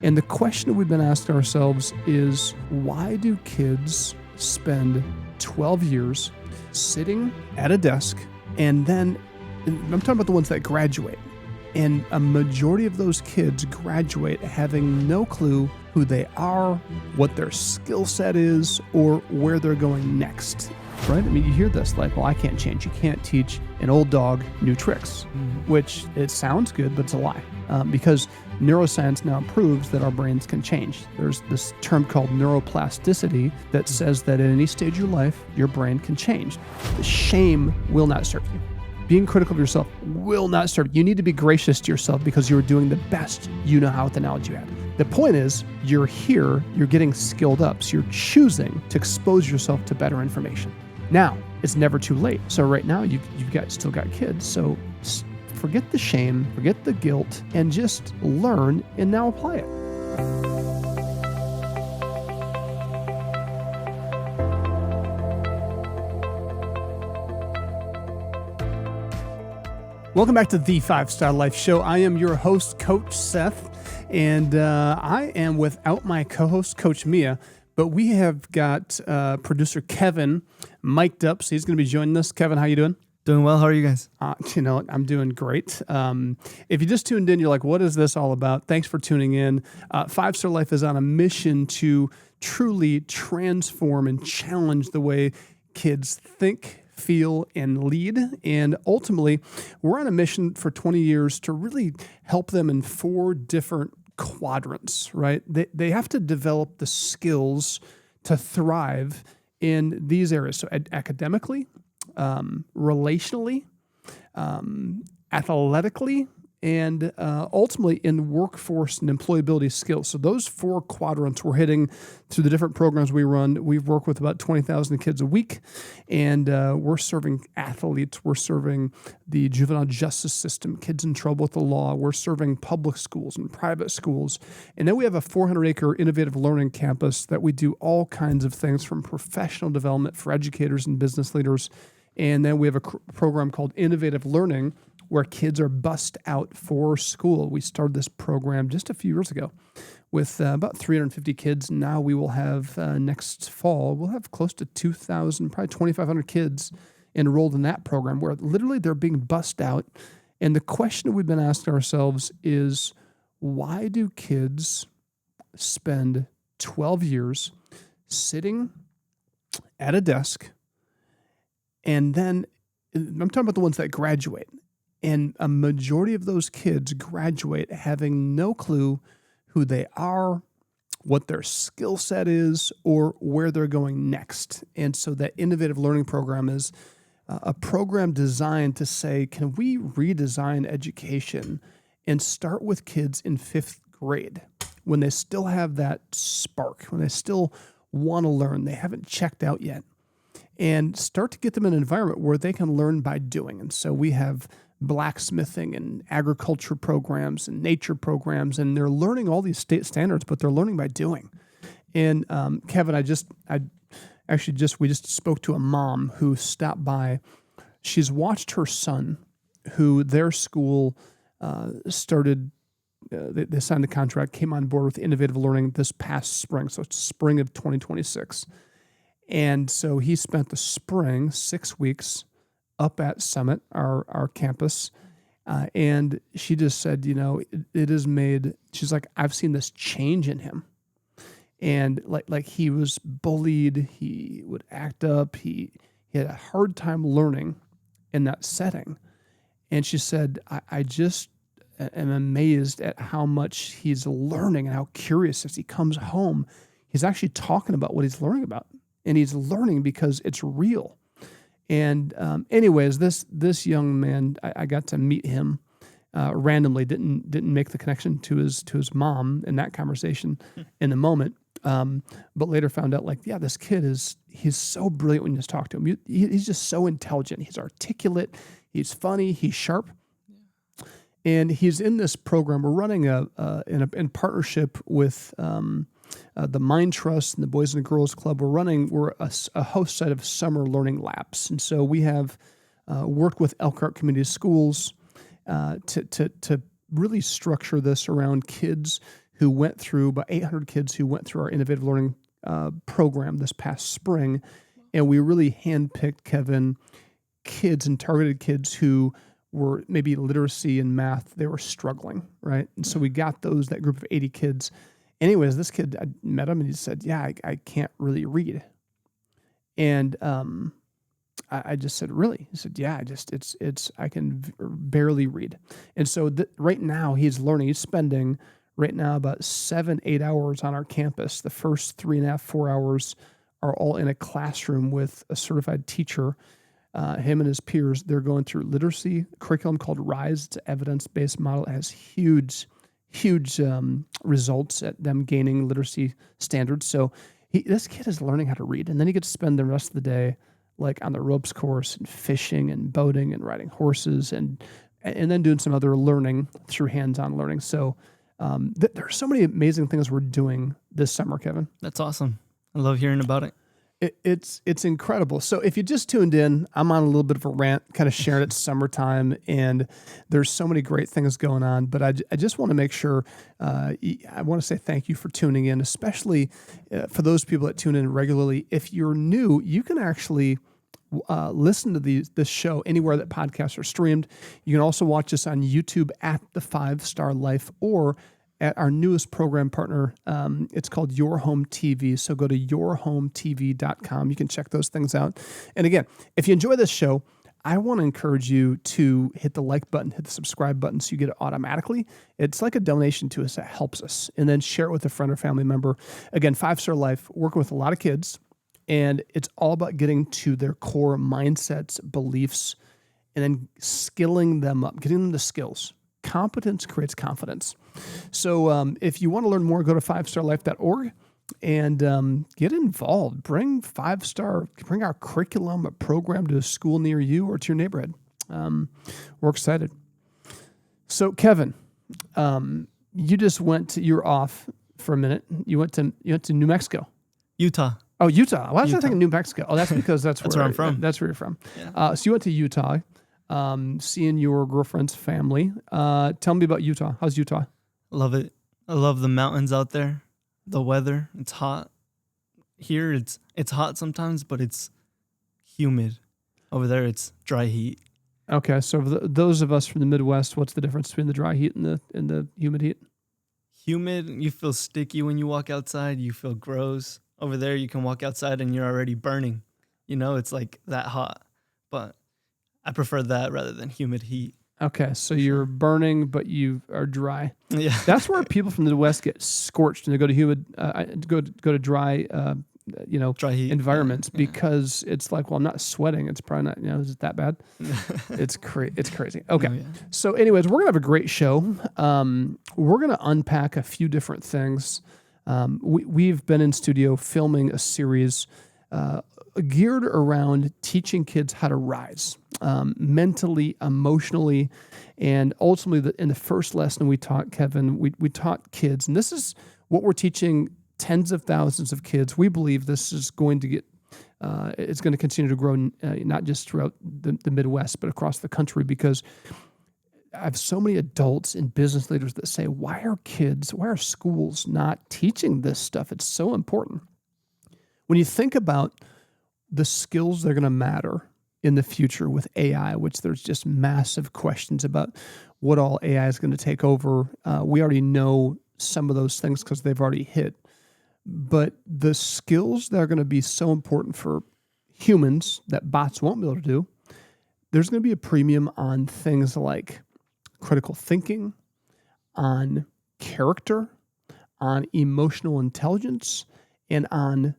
And the question we've been asking ourselves is, why do kids spend 12 years sitting at a desk and then, I'm talking about the ones that graduate, and a majority of those kids graduate having no clue who they are, what their skill set is, or where they're going next, right? I mean, you hear this like, well, I can't change. You can't teach an old dog new tricks, which it sounds good, but it's a lie. Because neuroscience now proves that our brains can change. There's this term called neuroplasticity that says that at any stage of your life, your brain can change. The shame will not serve you. Being critical of yourself will not serve you. You need to be gracious to yourself because you're doing the best you know how with the knowledge you have. The point is, you're here, you're getting skilled up, so you're choosing to expose yourself to better information. Now, it's never too late. So right now, you've still got kids, so forget the shame, forget the guilt, and just learn and now apply it. Welcome back to the 5-Star Life Show. I am your host, Coach Seth, and I am without my co-host, Coach Mia, but we have got producer Kevin mic'd up, so he's going to be joining us. Kevin, how you doing? Doing well. How are you guys? I'm doing great. If you just tuned in, you're like, what is this all about? Thanks for tuning in. 5-Star Life is on a mission to truly transform and challenge the way kids think, feel, and lead. And ultimately, we're on a mission for 20 years to really help them in 4 different quadrants, right? They have to develop the skills to thrive in these areas. So academically, relationally, athletically, and ultimately in workforce and employability skills. So those 4 quadrants we're hitting through the different programs we run. We've worked with about 20,000 kids a week, and we're serving athletes. We're serving the juvenile justice system, kids in trouble with the law. We're serving public schools and private schools. And then we have a 400-acre innovative learning campus that we do all kinds of things from professional development for educators and business leaders. And then we have a program called Innovative Learning, where kids are bussed out for school. We started this program just a few years ago with about 350 kids. Now we will have, next fall, we'll have close to 2,000, probably 2,500 kids enrolled in that program, where literally they're being bussed out. And the question we've been asking ourselves is, why do kids spend 12 years sitting at a desk, and then, I'm talking about the ones that graduate, and a majority of those kids graduate having no clue who they are, what their skill set is, or where they're going next. And so that innovative learning program is a program designed to say, can we redesign education and start with kids in 5th grade when they still have that spark, when they still want to learn, they haven't checked out yet, and start to get them in an environment where they can learn by doing. And so we have blacksmithing and agriculture programs and nature programs, and they're learning all these state standards, but they're learning by doing. And Kevin, we just spoke to a mom who stopped by. She's watched her son, who their school started. They signed the contract, came on board with Innovative Learning this past spring, so it's spring of 2026. And so he spent the spring, 6 weeks, up at Summit, our campus, and she just said, it has made, she's like, I've seen this change in him. And like he was bullied, he would act up, he had a hard time learning in that setting. And she said, I just am amazed at how much he's learning and how curious as he comes home. He's actually talking about what he's learning about, and he's learning because it's real. And anyways, this young man, I got to meet him randomly. Didn't make the connection to his mom in that conversation in the moment, but later found out this kid he's so brilliant when you just talk to him. He's just so intelligent. He's articulate. He's funny. He's sharp. And he's in this program. We're running in partnership with the Mind Trust and the Boys and Girls Club. We're a host site of summer learning labs. And so we have worked with Elkhart Community Schools to really structure this around kids who went through about 800 kids who went through our innovative learning program this past spring. And we really handpicked, Kevin, kids and targeted kids who were maybe literacy and math, they were struggling, right? And so we got that group of 80 kids. Anyways, this kid, I met him and he said, yeah, I can't really read. And I just said, really? He said, yeah, I can barely read. And so right now he's learning, he's spending right now about 7-8 hours on our campus. The first 3.5, 4 hours are all in a classroom with a certified teacher. Him and his peers, they're going through literacy curriculum called RISE. It's an evidence-based model. It has huge results at them gaining literacy standards. So this kid is learning how to read, and then he gets to spend the rest of the day like on the ropes course and fishing and boating and riding horses and then doing some other learning through hands-on learning. So there are so many amazing things we're doing this summer, Kevin. That's awesome. I love hearing about it. It's incredible. So if you just tuned in, I'm on a little bit of a rant, kind of sharing it's summertime, and there's so many great things going on. But I just want to make sure, I want to say thank you for tuning in, especially for those people that tune in regularly. If you're new, you can actually listen to this show anywhere that podcasts are streamed. You can also watch us on YouTube at The 5 Star Life or at our newest program partner. It's called Your Home TV. So go to yourhometv.com. You can check those things out. And again, if you enjoy this show, I want to encourage you to hit the like button, hit the subscribe button so you get it automatically. It's like a donation to us that helps us. And then share it with a friend or family member. Again, 5 Star Life, working with a lot of kids. And it's all about getting to their core mindsets, beliefs, and then skilling them up, getting them the skills. Competence creates confidence. So if you want to learn more, go to 5starlife.org and get involved. Bring our curriculum, a program to a school near you or to your neighborhood. We're excited. So Kevin, you're off for a minute. You went to New Mexico. Utah. Oh, Utah. Why was I thinking New Mexico? Oh, that's because that's where I'm from. That's where you're from. Yeah. So you went to Utah. Seeing your girlfriend's family. Tell me about Utah. How's Utah? Love it. I love the mountains out there. The weather. It's hot. Here it's hot sometimes, but it's humid. Over there it's dry heat. Okay, so for those of us from the Midwest, what's the difference between the dry heat and the humid heat? Humid, you feel sticky when you walk outside. You feel gross. Over there, you can walk outside and you're already burning. It's like that hot. But I prefer that rather than humid heat. Okay, so you're burning, but you are dry. Yeah, that's where people from the West get scorched and they go to humid, go to dry, dry heat environments because it's like, well, I'm not sweating. It's probably not. Is it that bad? It's crazy. Okay, Oh, yeah. So anyways, we're gonna have a great show. We're gonna unpack a few different things. We've been in studio filming a series geared around teaching kids how to rise mentally, emotionally, and ultimately in the first lesson we taught, Kevin, we taught kids, and this is what we're teaching tens of thousands of kids. We believe this is going to get, it's going to continue to grow not just throughout the Midwest, but across the country, because I have so many adults and business leaders that say, why are schools not teaching this stuff? It's so important. When you think about the skills that are going to matter in the future with AI, which there's just massive questions about what all AI is going to take over. We already know some of those things because they've already hit. But the skills that are going to be so important for humans that bots won't be able to do, there's going to be a premium on things like critical thinking, on character, on emotional intelligence, and on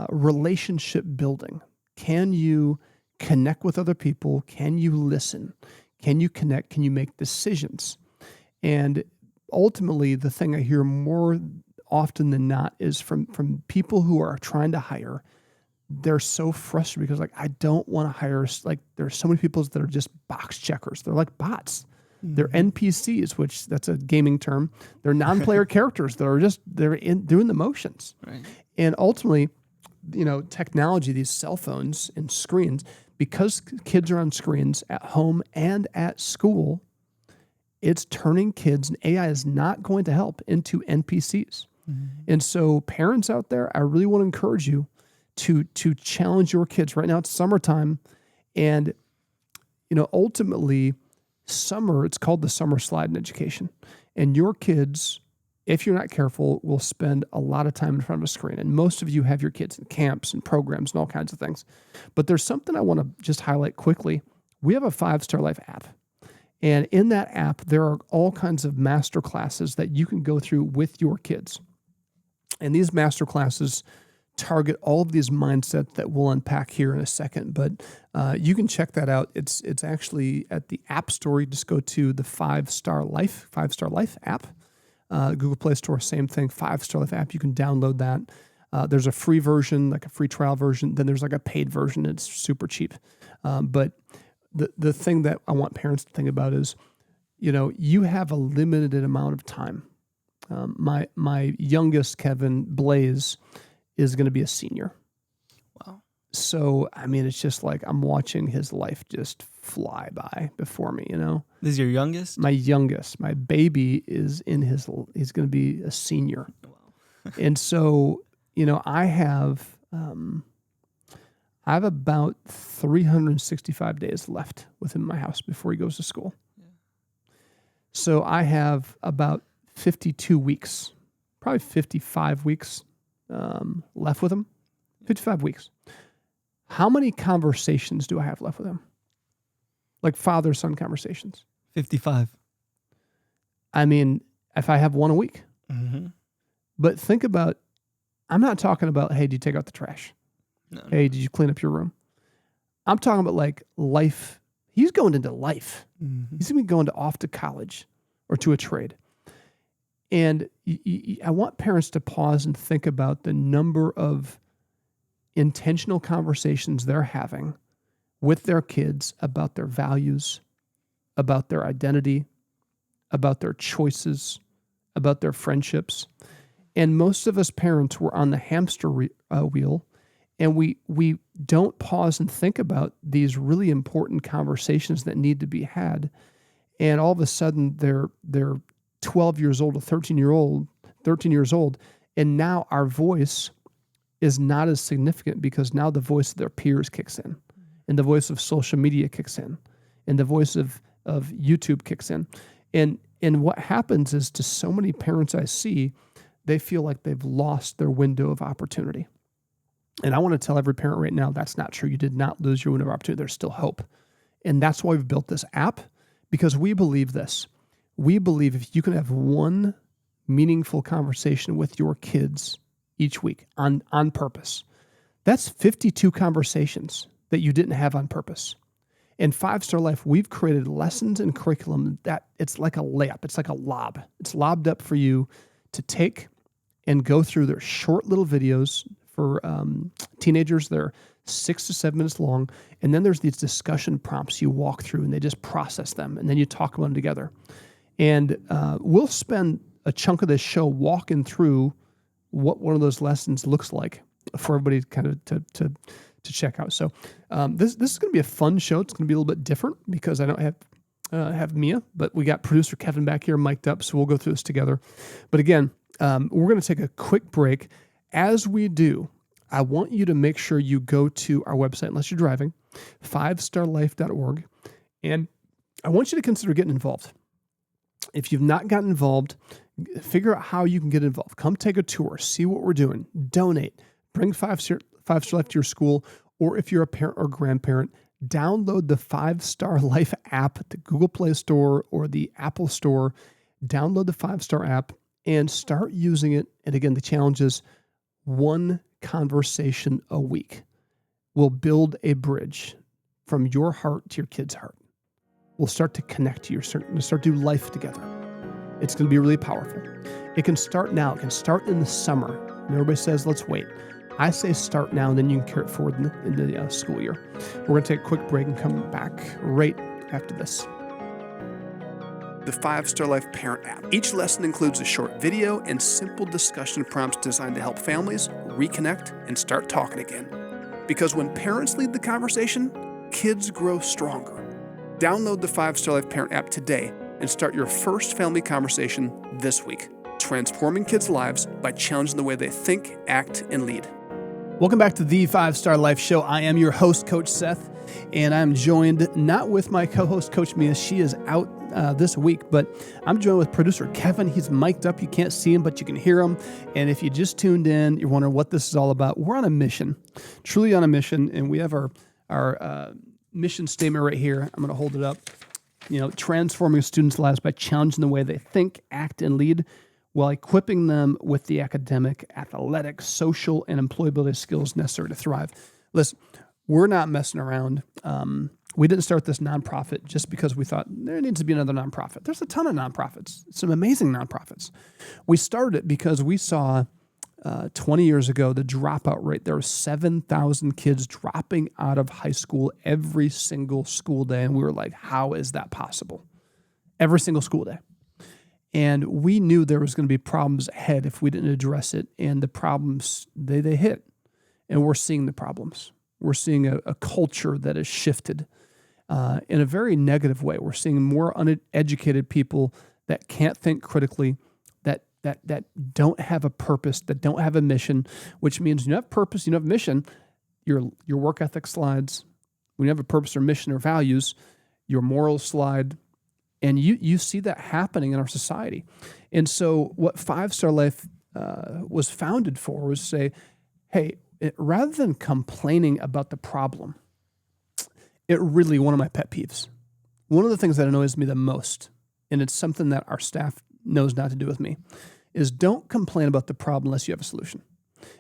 relationship building. Can you connect with other people? Can you listen? Can you connect? Can you make decisions? And ultimately, the thing I hear more often than not is from people who are trying to hire. They're so frustrated because I don't want to hire, there's so many people that are just box checkers. They're like bots. They're NPCs, which that's a gaming term. They're non-player characters that are doing the motions. Right. And ultimately, technology, these cell phones and screens, because kids are on screens at home and at school, It's turning kids, and AI is not going to help, into NPCs. Mhm. And so parents out there, I really want to encourage you to challenge your kids. Right now it's summertime, and ultimately summer, it's called the summer slide in education. And your kids, if you're not careful, will spend a lot of time in front of a screen. And most of you have your kids in camps and programs and all kinds of things. But there's something I want to just highlight quickly. We have a 5-Star Life app. And in that app, there are all kinds of master classes that you can go through with your kids. And these master classes target all of these mindsets that we'll unpack here in a second. But you can check that out. It's actually at the App Store. You just go to the 5-Star Life app. Google Play Store, same thing, 5-Star Life app. You can download that. There's a free version, like a free trial version. Then there's like a paid version. It's super cheap. But the thing that I want parents to think about is, you have a limited amount of time. My youngest, Kevin Blaze, is going to be a senior. Wow. So, it's just like I'm watching his life just fly by before me, This is your youngest? My youngest, my baby is he's going to be a senior. Wow. And so, I have about 365 days left with him in my house before he goes to school. Yeah. So I have about 52 weeks, probably 55 weeks left with him. 55 weeks. How many conversations do I have left with him? Like father-son conversations? 55. If I have one a week. Mm-hmm. But think about, I'm not talking about, hey, did you take out the trash? No. Hey, did you clean up your room? I'm talking about like life. He's going into life. Mm-hmm. He's going to be going off to college or to a trade. And I want parents to pause and think about the number of intentional conversations they're having with their kids about their values, about their identity, about their choices, about their friendships. And most of us parents were on the hamster wheel, and we don't pause and think about these really important conversations that need to be had. And all of a sudden they're 12 years old, or 13 years old, and now our voice is not as significant because now the voice of their peers kicks in, and the voice of social media kicks in, and the voice of YouTube kicks in. And what happens is, to so many parents I see, they feel like they've lost their window of opportunity. And I want to tell every parent right now, that's not true. You did not lose your window of opportunity. There's still hope. And that's why we've built this app, because we believe this. We believe if you can have one meaningful conversation with your kids each week on purpose, that's 52 conversations that you didn't have on purpose. In 5-Star Life, we've created lessons and curriculum that it's like a layup. It's like a lob. It's lobbed up for you to take and go through. Their short little videos for teenagers. They're 6 to 7 minutes long. And then there's these discussion prompts you walk through, and they just process them. And then you talk about them together. And we'll spend a chunk of this show walking through what one of those lessons looks like for everybody kind of to check out. So this is going to be a fun show. It's going to be a little bit different because I don't have Mia, but we got producer Kevin back here mic'd up, so we'll go through this together. But again, we're going to take a quick break. As we do, I want you to make sure you go to our website, unless you're driving, 5starlife.org, and I want you to consider getting involved. If you've not gotten involved, figure out how you can get involved. Come take a tour, see what we're doing, donate, bring 5-Star Life to your school, or if you're a parent or grandparent, download the 5-Star Life app at the Google Play Store or the Apple Store. Download the 5-Star app and start using it. And again, the challenge is one conversation a week will build a bridge from your heart to your kid's heart. We'll start to connect to you. Start to do life together. It's going to be really powerful. It can start now. It can start in the summer. And everybody says, let's wait. I say start now, and then you can carry it forward in the school year. We're going to take a quick break and come back right after this. The 5-Star Life Parent app. Each lesson includes a short video and simple discussion prompts designed to help families reconnect and start talking again. Because when parents lead the conversation, kids grow stronger. Download the 5-Star Life Parent app today and start your first family conversation this week. Transforming kids' lives by challenging the way they think, act, and lead. Welcome back to the 5-Star Life Show. I am your host, Coach Seth, and I'm joined not with my co-host, Coach Mia. She is out this week, but I'm joined with producer Kevin. He's mic'd up. You can't see him, but you can hear him. And if you just tuned in, you're wondering what this is all about. We're on a mission, truly on a mission, and we have our mission statement right here. I'm going to hold it up. Transforming students' lives by challenging the way they think, act, and lead, while equipping them with the academic, athletic, social, and employability skills necessary to thrive. Listen, we're not messing around. We didn't start this nonprofit just because we thought there needs to be another nonprofit. There's a ton of nonprofits, some amazing nonprofits. We started it because we saw 20 years ago the dropout rate. There were 7,000 kids dropping out of high school every single school day, and we were like, how is that possible? Every single school day. And we knew there was going to be problems ahead if we didn't address it. And the problems, they hit. And we're seeing the problems. We're seeing a culture that has shifted in a very negative way. We're seeing more uneducated people that can't think critically, that don't have a purpose, that don't have a mission, which means you have purpose, you have mission, your work ethic slides. When you have a purpose or mission or values, your morals slide. And you see that happening in our society. And so what 5-Star Life was founded for was to say, hey, rather than complaining about the problem, one of my pet peeves, one of the things that annoys me the most, and it's something that our staff knows not to do with me, is don't complain about the problem unless you have a solution.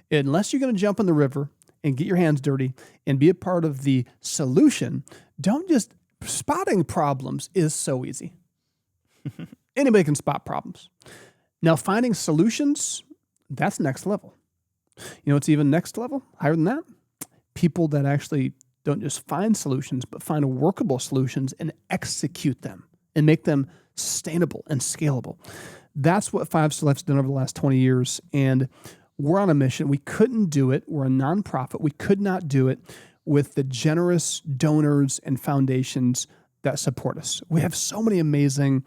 Unless you're going to jump in the river and get your hands dirty and be a part of the solution, don't just... Spotting problems is so easy. Anybody can spot problems. Now, finding solutions, that's next level. It's even next level, higher than that. People that actually don't just find solutions, but find workable solutions and execute them and make them sustainable and scalable. That's what 5-Star Life's done over the last 20 years, and we're on a mission. We couldn't do it. We're a nonprofit. We could not do it with the generous donors and foundations that support us. We have so many amazing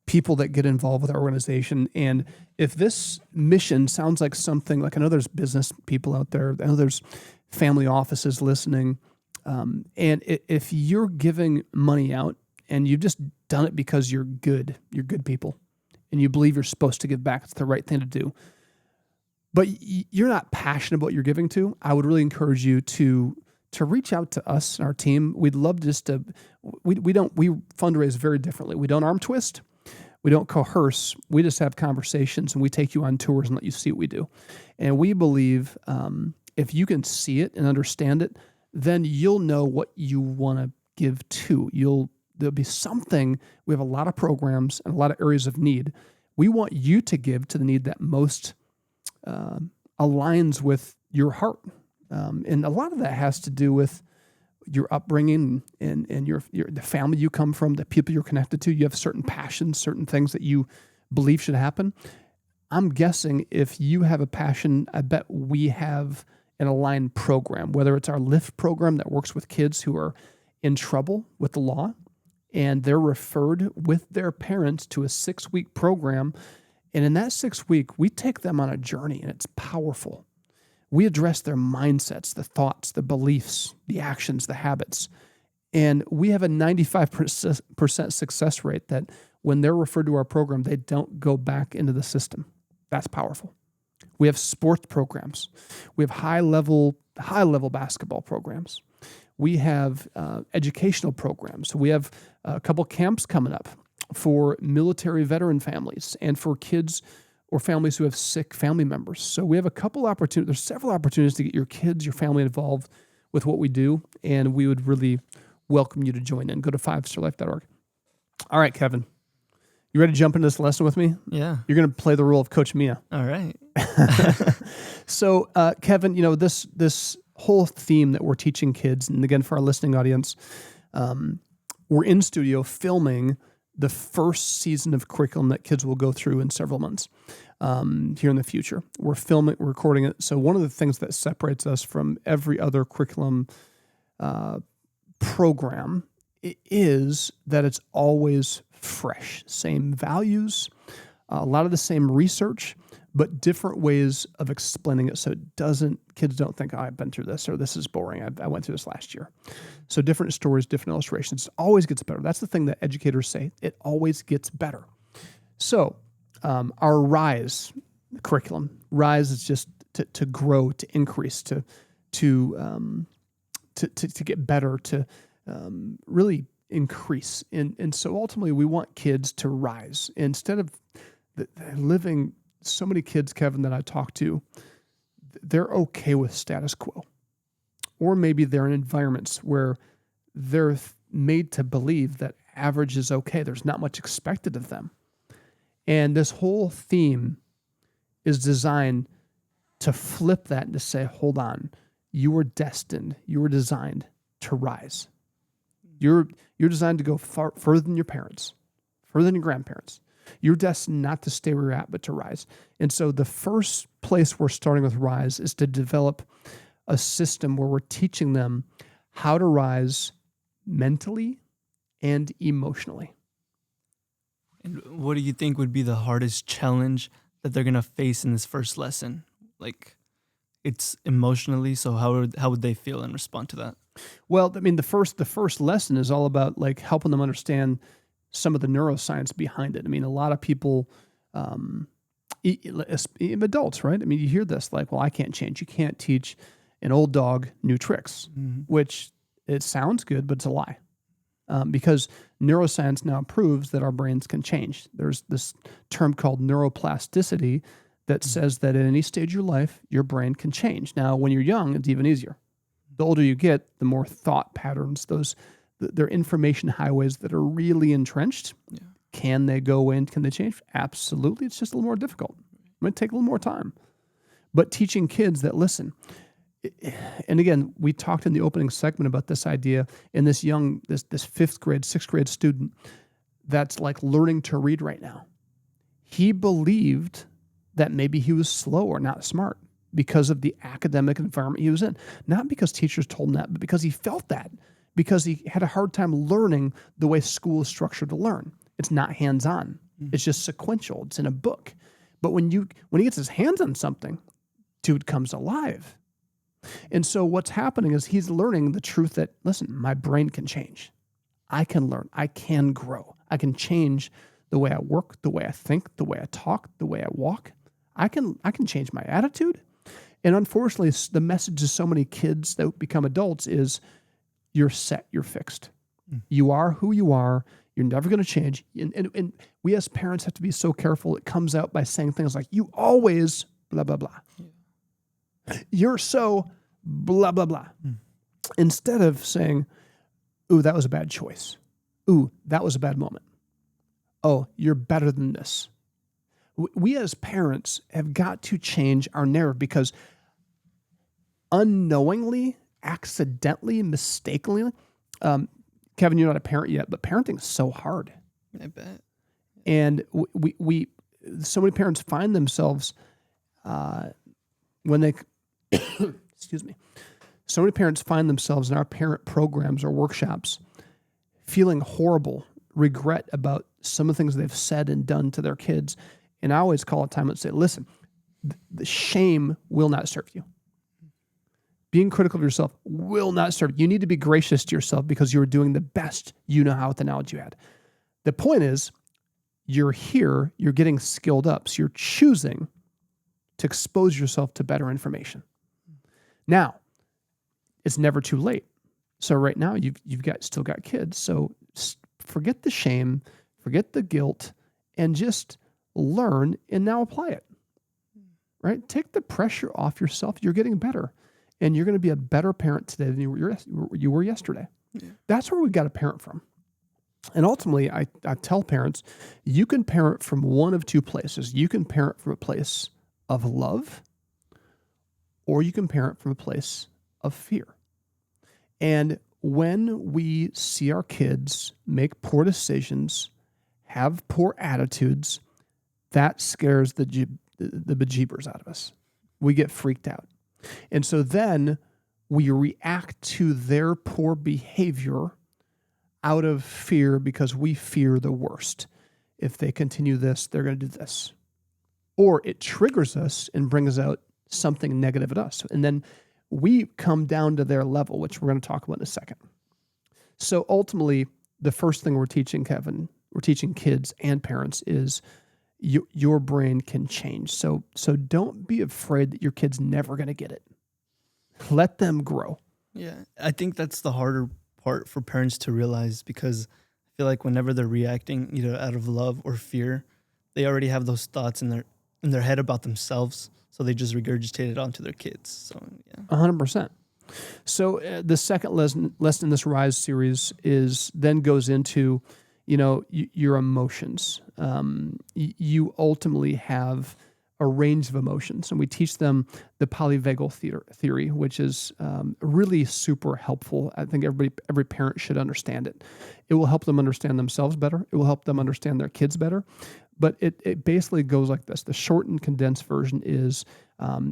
people that get involved with our organization. And if this mission sounds like something, like I know there's business people out there, I know there's family offices listening. And if you're giving money out and you've just done it because you're good people, and you believe you're supposed to give back, it's the right thing to do, but you're not passionate about what you're giving to, I would really encourage you to reach out to us and our team. We'd love just to, we fundraise very differently. We don't arm twist. We don't coerce. We just have conversations and we take you on tours and let you see what we do. And we believe if you can see it and understand it, then you'll know what you want to give to. There'll be something. We have a lot of programs and a lot of areas of need. We want you to give to the need that most aligns with your heart. And a lot of that has to do with your upbringing and the family you come from, the people you're connected to. You have certain passions, certain things that you believe should happen. I'm guessing if you have a passion, I bet we have an aligned program, whether it's our LIFT program that works with kids who are in trouble with the law, and they're referred with their parents to a 6-week program. And in that 6 week, we take them on a journey, and it's powerful. We address their mindsets, the thoughts, the beliefs, the actions, the habits. And we have a 95% success rate that when they're referred to our program, they don't go back into the system. That's powerful. We have sports programs. We have high-level basketball programs. We have educational programs. So we have a couple camps coming up for military veteran families and for kids or families who have sick family members. So we have a couple opportunities. There's several opportunities to get your kids, your family involved with what we do, and we would really welcome you to join in. Go to 5starlife.org. All right, Kevin, you ready to jump into this lesson with me? Yeah. You're going to play the role of Coach Mia. All right. So, Kevin, this whole theme that we're teaching kids, and again, for our listening audience, we're in studio filming the first season of curriculum that kids will go through in several months here in the future. We're recording it. So one of the things that separates us from every other curriculum program is that it's always fresh, same values, a lot of the same research, but different ways of explaining it so kids don't think, oh, I've been through this or this is boring. I went through this last year. So different stories, different illustrations, always gets better. That's the thing that educators say. It always gets better. So our RISE curriculum, RISE is just to grow, to increase, to get better, to really increase. And so ultimately we want kids to rise. Instead of living, so many kids, Kevin, that I talk to, they're okay with status quo. Or maybe they're in environments where they're made to believe that average is okay. There's not much expected of them. And this whole theme is designed to flip that and to say, hold on, you were destined, you were designed to rise. You're designed to go further than your parents, further than your grandparents. You're destined not to stay where you're at, but to rise. And so the first place we're starting with RISE is to develop a system where we're teaching them how to rise mentally and emotionally. And what do you think would be the hardest challenge that they're going to face in this first lesson? Like, it's emotionally, so how would they feel and respond to that? Well, I mean, the first lesson is all about like helping them understand some of the neuroscience behind it. I mean, a lot of people, adults, right? I mean, you hear this like, well, I can't change. You can't teach an old dog new tricks, which it sounds good, but it's a lie. Because neuroscience now proves that our brains can change. There's this term called neuroplasticity that says that at any stage of your life, your brain can change. Now, when you're young, it's even easier. The older you get, the more thought patterns, they're information highways that are really entrenched. Yeah. Can they go in? Can they change? Absolutely. It's just a little more difficult. It might take a little more time. But teaching kids that, listen, and again, we talked in the opening segment about this idea in this fifth grade, sixth grade student that's like learning to read right now. He believed that maybe he was slow or not smart because of the academic environment he was in. Not because teachers told him that, but because he felt that. Because he had a hard time learning the way school is structured to learn. It's not hands-on. It's just sequential. It's in a book. But when he gets his hands on something, dude comes alive. And so what's happening is he's learning the truth that, listen, my brain can change. I can learn. I can grow. I can change the way I work, the way I think, the way I talk, the way I walk. I can change my attitude. And unfortunately, the message to so many kids that become adults is, you're set, you're fixed. You are who you are. You're never going to change. And we as parents have to be so careful. It comes out by saying things like, you always blah, blah, blah. Yeah. You're so blah, blah, blah. Instead of saying, ooh, that was a bad choice. Ooh, that was a bad moment. Oh, you're better than this. We as parents have got to change our narrative because unknowingly, accidentally, mistakenly, Kevin, you're not a parent yet, but parenting is so hard. I bet. And we so many parents find themselves when they, excuse me, so many parents find themselves in our parent programs or workshops feeling horrible, regret about some of the things they've said and done to their kids. And I always call it time and say, listen, the shame will not serve you. Being critical of yourself will not serve you. You need to be gracious to yourself because you are doing the best you know how with the knowledge you had. The point is, you're here, you're getting skilled up, so you're choosing to expose yourself to better information. Now, it's never too late. So right now, you've still got kids. So forget the shame, forget the guilt, and just learn and now apply it. Right? Take the pressure off yourself. You're getting better. And you're going to be a better parent today than you were yesterday. Yeah. That's where we got to parent from. And ultimately, I tell parents, you can parent from one of two places. You can parent from a place of love, or you can parent from a place of fear. And when we see our kids make poor decisions, have poor attitudes, that scares the bejeebers out of us. We get freaked out. And so then we react to their poor behavior out of fear because we fear the worst. If they continue this, they're going to do this. Or it triggers us and brings out something negative at us. And then we come down to their level, which we're going to talk about in a second. So ultimately, the first thing we're teaching, Kevin, we're teaching kids and parents is your brain can change. So don't be afraid that your kid's never going to get it. Let them grow. Yeah, I think that's the harder part for parents to realize, because I feel like whenever they're reacting either out of love or fear, they already have those thoughts in their head about themselves, so they just regurgitate it onto their kids. So yeah, 100%. So the second lesson in this Rise series then goes into, your emotions. You ultimately have a range of emotions, and we teach them the polyvagal theory, which is really super helpful. I think every parent should understand it. It will help them understand themselves better. It will help them understand their kids better. But it basically goes like this. The short and condensed version is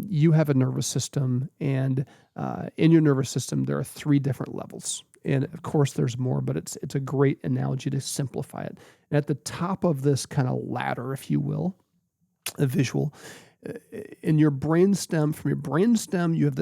you have a nervous system, and in your nervous system, there are 3 different levels. And of course, there's more, but it's a great analogy to simplify it. And at the top of this kind of ladder, if you will, a visual, in your brainstem, from your brainstem, you have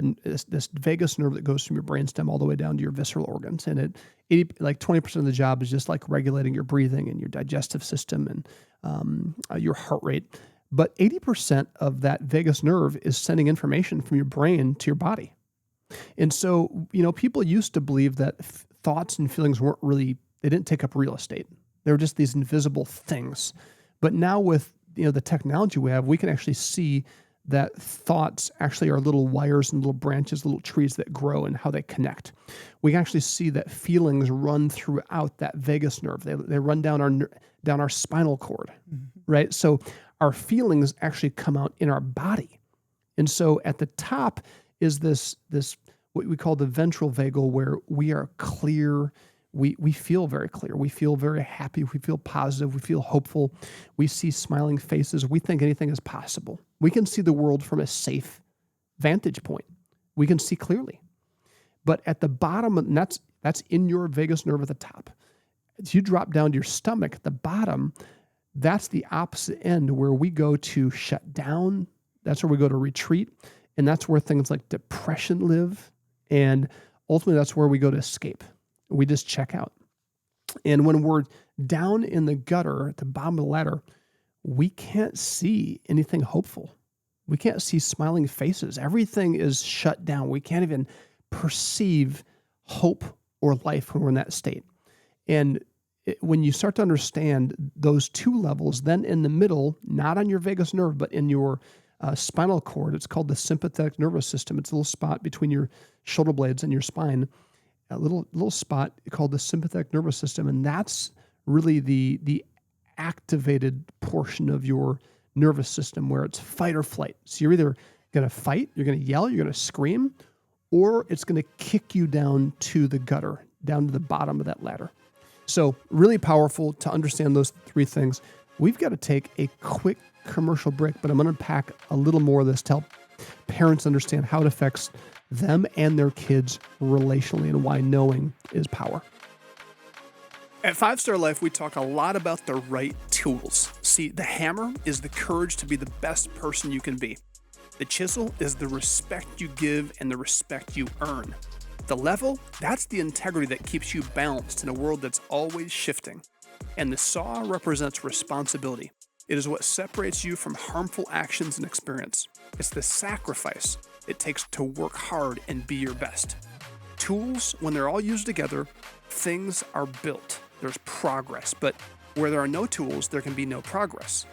this vagus nerve that goes from your brainstem all the way down to your visceral organs. And 20% of the job is just like regulating your breathing and your digestive system and your heart rate. But 80% of that vagus nerve is sending information from your brain to your body. And so, people used to believe that thoughts and feelings they didn't take up real estate. They were just these invisible things. But now with the technology we have, we can actually see that thoughts actually are little wires and little branches, little trees that grow and how they connect. We can actually see that feelings run throughout that vagus nerve. They run down our spinal cord, right? So our feelings actually come out in our body. And so at the top is this what we call the ventral vagal, where we are clear. We feel very clear. We feel very happy. We feel positive. We feel hopeful. We see smiling faces. We think anything is possible. We can see the world from a safe vantage point. We can see clearly. But at the bottom, and that's in your vagus nerve at the top. As you drop down to your stomach at the bottom, that's the opposite end, where we go to shut down. That's where we go to retreat. And that's where things like depression live. And ultimately, that's where we go to escape. We just check out. And when we're down in the gutter at the bottom of the ladder, we can't see anything hopeful. We can't see smiling faces. Everything is shut down. We can't even perceive hope or life when we're in that state. And when you start to understand those 2 levels, then in the middle, not on your vagus nerve, but in your spinal cord, it's called the sympathetic nervous system. It's a little spot between your shoulder blades and your spine. A little spot called the sympathetic nervous system, and that's really the activated portion of your nervous system, where it's fight or flight. So you're either going to fight, you're going to yell, you're going to scream, or it's going to kick you down to the gutter, down to the bottom of that ladder. So really powerful to understand those 3 things. We've got to take a quick commercial break, but I'm going to unpack a little more of this to help parents understand how it affects them and their kids relationally, and why knowing is power. At 5 Star Life, we talk a lot about the right tools. See, the hammer is the courage to be the best person you can be. The chisel is the respect you give and the respect you earn. The level, that's the integrity that keeps you balanced in a world that's always shifting. And the saw represents responsibility. It is what separates you from harmful actions and experience. It's the sacrifice it takes to work hard and be your best. Tools, when they're all used together, things are built. There's progress, but where there are no tools, there can be no progress.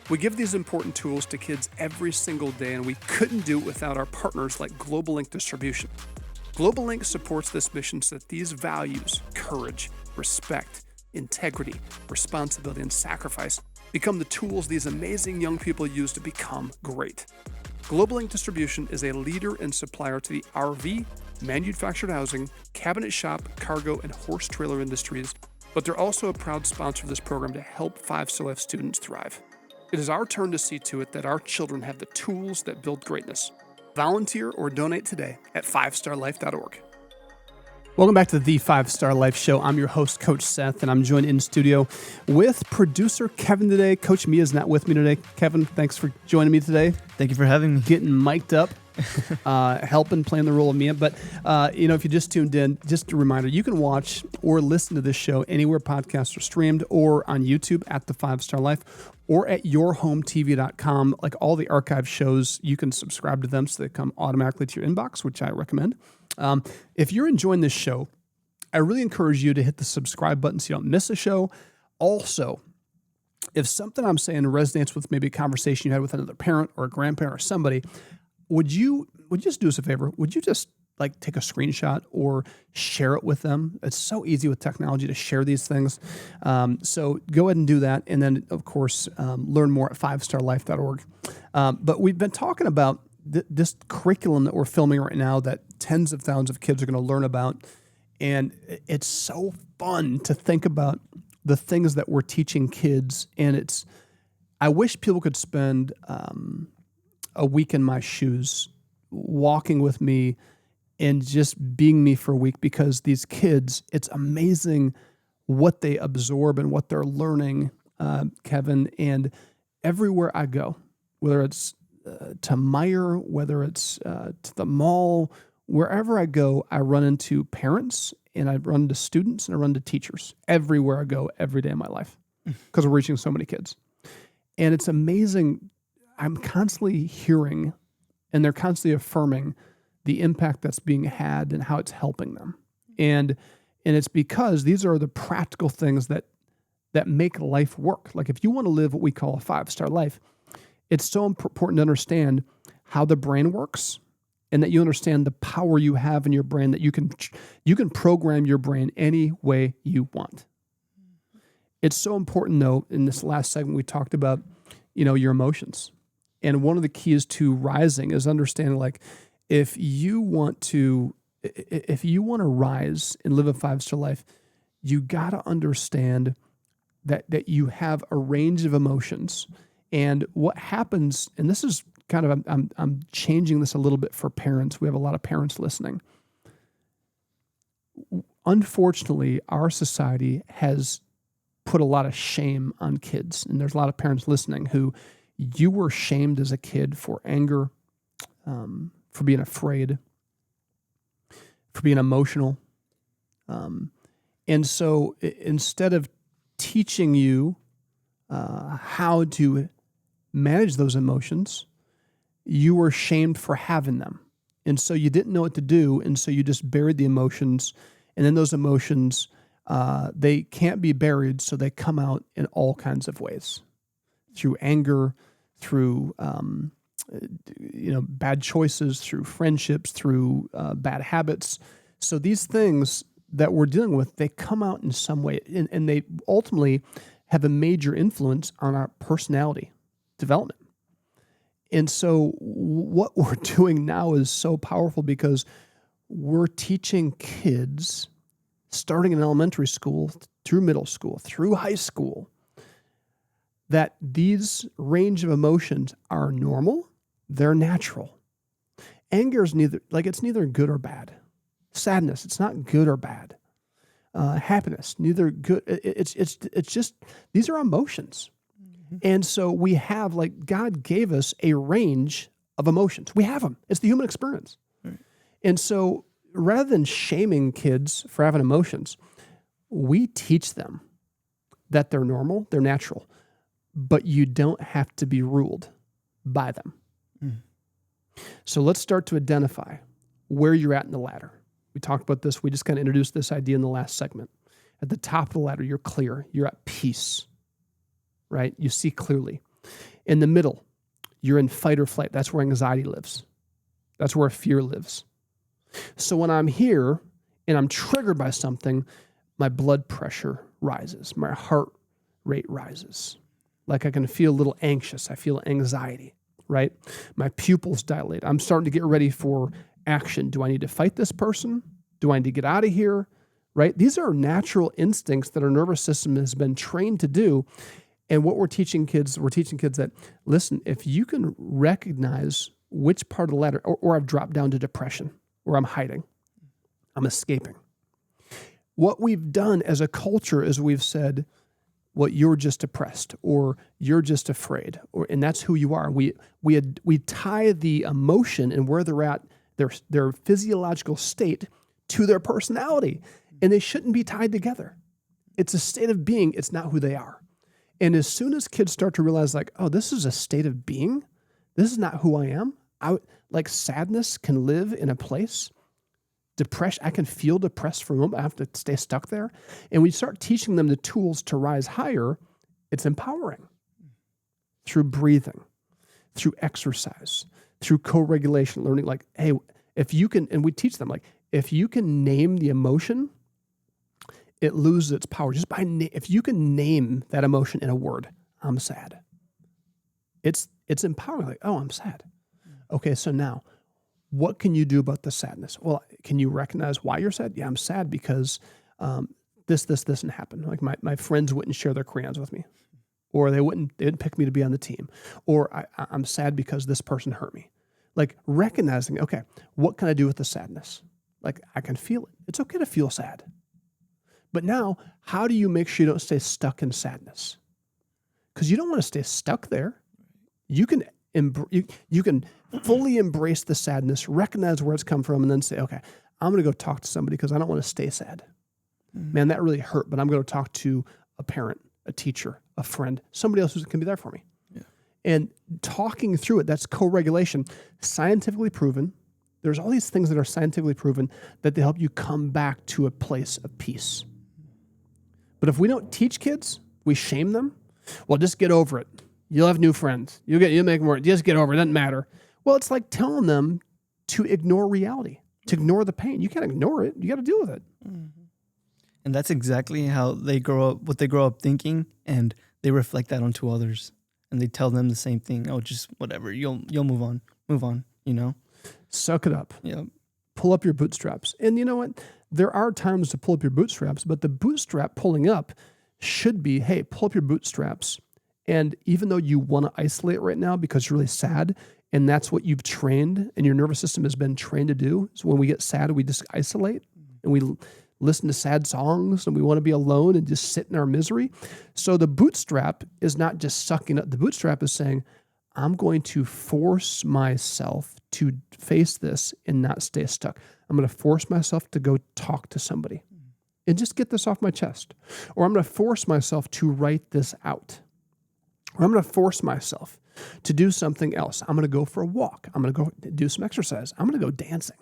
We give these important tools to kids every single day, and we couldn't do it without our partners like Global Link Distribution. Global Link supports this mission so that these values, courage, respect, integrity, responsibility, and sacrifice become the tools these amazing young people use to become great. Global Link Distribution is a leader and supplier to the RV, manufactured housing, cabinet shop, cargo, and horse trailer industries, but they're also a proud sponsor of this program to help 5 Star Life students thrive. It is our turn to see to it that our children have the tools that build greatness. Volunteer or donate today at 5starlife.org. Welcome back to the 5-Star Life Show. I'm your host, Coach Seth, and I'm joined in studio with producer Kevin today. Coach Mia's not with me today. Kevin, thanks for joining me today. Thank you for having me. Getting mic'd up, helping playing the role of Mia. But, if you just tuned in, just a reminder, you can watch or listen to this show anywhere podcasts are streamed or on YouTube at the 5-Star Life or at yourhometv.com. Like all the archive shows, you can subscribe to them so they come automatically to your inbox, which I recommend. If you're enjoying this show, I really encourage you to hit the subscribe button so you don't miss a show. Also, if something I'm saying resonates with maybe a conversation you had with another parent or a grandparent or somebody, would you just do us a favor? Would you just take a screenshot or share it with them? It's so easy with technology to share these things. So go ahead and do that. And then, of course, learn more at 5starlife.org. But we've been talking about this curriculum that we're filming right now that tens of thousands of kids are going to learn about. And it's so fun to think about the things that we're teaching kids. And I wish people could spend a week in my shoes, walking with me and just being me for a week, because these kids, it's amazing what they absorb and what they're learning, Kevin. And everywhere I go, whether it's to Meijer, whether it's to the mall, wherever I go, I run into parents and I run into students and I run into teachers everywhere I go every day of my life, because we're reaching so many kids. And it's amazing. I'm constantly hearing and they're constantly affirming the impact that's being had and how it's helping them. And it's because these are the practical things that make life work. Like if you want to live what we call a 5-star life, it's so important to understand how the brain works and that you understand the power you have in your brain, that you can program your brain any way you want. It's so important, though, in this last segment we talked about, your emotions. And one of the keys to rising is understanding, if you want to rise and live a 5-star life, you got to understand that you have a range of emotions. And what happens, and this is kind of, I'm changing this a little bit for parents. We have a lot of parents listening. Unfortunately, our society has put a lot of shame on kids. And there's a lot of parents listening who you were shamed as a kid for anger, for being afraid, for being emotional. And so instead of teaching you how to manage those emotions, you were shamed for having them. And so you didn't know what to do. And so you just buried the emotions. And then those emotions, they can't be buried. So they come out in all kinds of ways, through anger, through, bad choices, through friendships, through bad habits. So these things that we're dealing with, they come out in some way, and they ultimately have a major influence on our personality development. And so what we're doing now is so powerful, because we're teaching kids, starting in elementary school, through middle school, through high school, that these range of emotions are normal, they're natural. Anger is it's neither good or bad. Sadness, it's not good or bad. Happiness, neither good. It's just, these are emotions. Mm-hmm. And so we have, God gave us a range of emotions. We have them. It's the human experience. Right. And so rather than shaming kids for having emotions, we teach them that they're normal, they're natural, but you don't have to be ruled by them. Mm. So let's start to identify where you're at in the ladder. We talked about this. We just kind of introduced this idea in the last segment. At the top of the ladder, you're clear. You're at peace, right? You see clearly. In the middle, you're in fight or flight. That's where anxiety lives. That's where fear lives. So when I'm here and I'm triggered by something, my blood pressure rises. My heart rate rises. I can feel a little anxious. I feel anxiety, right? My pupils dilate. I'm starting to get ready for action. Do I need to fight this person? Do I need to get out of here? Right? These are natural instincts that our nervous system has been trained to do. And what we're teaching kids that, listen, if you can recognize which part of the ladder, or I've dropped down to depression, or I'm hiding, I'm escaping, What we've done as a culture is we've said, well, you're just depressed or you're just afraid, and that's who you are. We tie the emotion and where they're at, their physiological state, to their personality, and they shouldn't be tied together. It's a state of being. It's not who they are. And as soon as kids start to realize, like, oh, this is a state of being, this is not who I am. Like sadness can live in a place. Depression, I can feel depressed for a moment. I have to stay stuck there. And we start teaching them the tools to rise higher. It's empowering through breathing, through exercise, through co-regulation, learning like, hey, if you can, and we teach them like, if you can name the emotion, it loses its power. Just by if you can name that emotion in a word, I'm sad. It's empowering. Like, oh, I'm sad. Okay, so now, what can you do about the sadness? Well, can you recognize why you're sad? Yeah, I'm sad because this didn't happen. Like my friends wouldn't share their crayons with me, or they didn't pick me to be on the team, or I'm sad because this person hurt me. Like recognizing, okay, what can I do with the sadness? Like I can feel it. It's okay to feel sad. But now, how do you make sure you don't stay stuck in sadness? Because you don't want to stay stuck there. You can you can fully embrace the sadness, recognize where it's come from, and then say, okay, I'm going to go talk to somebody because I don't want to stay sad. Mm-hmm. Man, that really hurt, but I'm going to talk to a parent, a teacher, a friend, somebody else who can be there for me. Yeah. And talking through it, that's co-regulation, scientifically proven. There's all these things that are scientifically proven that they help you come back to a place of peace. But if we don't teach kids, we shame them. Well, just get over it. You'll have new friends. You'll make more. Just get over it. It doesn't matter. Well, it's like telling them to ignore reality, to ignore the pain. You can't ignore it. You got to deal with it. Mm-hmm. And that's exactly how they grow up, what they grow up thinking, and they reflect that onto others. And they tell them the same thing. Oh, just whatever. You'll move on, you know? Suck it up. Yeah. Pull up your bootstraps. And you know what? There are times to pull up your bootstraps, but the bootstrap pulling up should be, hey, pull up your bootstraps. And even though you want to isolate right now because you're really sad, and that's what you've trained and your nervous system has been trained to do, so when we get sad, we just isolate and we listen to sad songs and we want to be alone and just sit in our misery. So the bootstrap is not just sucking up. The bootstrap is saying, I'm going to force myself to face this and not stay stuck. I'm going to force myself to go talk to somebody and just get this off my chest. Or I'm going to force myself to write this out. Or I'm going to force myself to do something else. I'm going to go for a walk. I'm going to go do some exercise. I'm going to go dancing.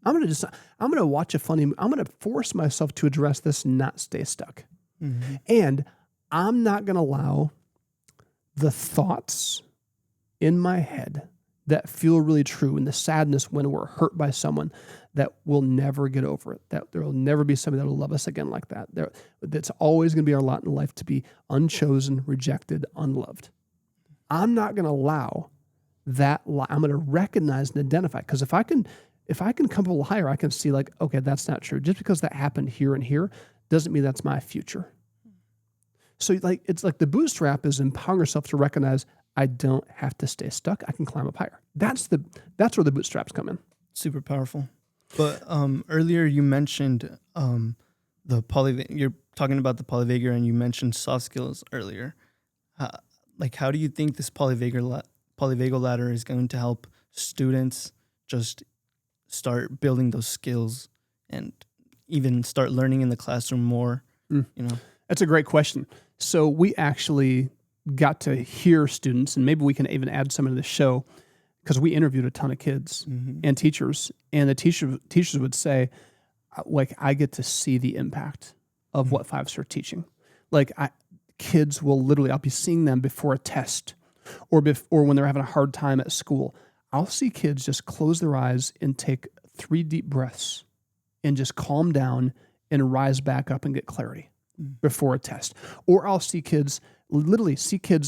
I'm going to watch a funny movie. I'm going to force myself to address this and not stay stuck. Mm-hmm. And I'm not going to allow the thoughts in my head that feel really true and the sadness when we're hurt by someone that we'll never get over it, that there will never be somebody that will love us again like that. That's always going to be our lot in life, to be unchosen, rejected, unloved. I'm not going to allow that. I'm going to recognize and identify, because if I can come a little higher, I can see like, okay, that's not true. Just because that happened here and here doesn't mean that's my future. So like, it's like the bootstrap is empowering yourself to recognize, I don't have to stay stuck. I can climb up higher. That's where the bootstraps come in. Super powerful. But earlier you mentioned you're talking about the polyvagal, and you mentioned soft skills earlier. How do you think this polyvagal ladder is going to help students just start building those skills and even start learning in the classroom more? You know, that's a great question. So we actually got to hear students, and maybe we can even add some into the show, because we interviewed a ton of kids and teachers, and the teachers would say, like, I get to see the impact of what 5-star teaching. Like, kids will literally, I'll be seeing them before a test or when they're having a hard time at school. I'll see kids just close their eyes and take 3 deep breaths and just calm down and rise back up and get clarity before a test. Or I'll see kids,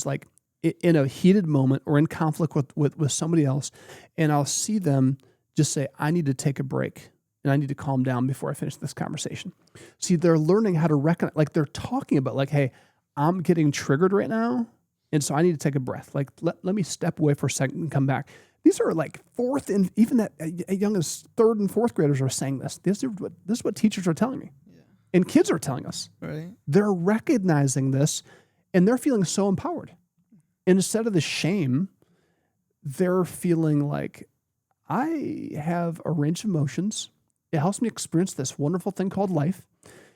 like in a heated moment or in conflict with somebody else, and I'll see them just say, I need to take a break and I need to calm down before I finish this conversation. See, they're learning how to recognize, like they're talking about like, hey, I'm getting triggered right now, and so I need to take a breath. Like, let me step away for a second and come back. These are like fourth and even that young as 3rd and 4th graders are saying this. This is what teachers are telling me. Yeah. And kids are telling us. Right. They're recognizing this and they're feeling so empowered. And instead of the shame, they're feeling like, I have a range of emotions. It helps me experience this wonderful thing called life.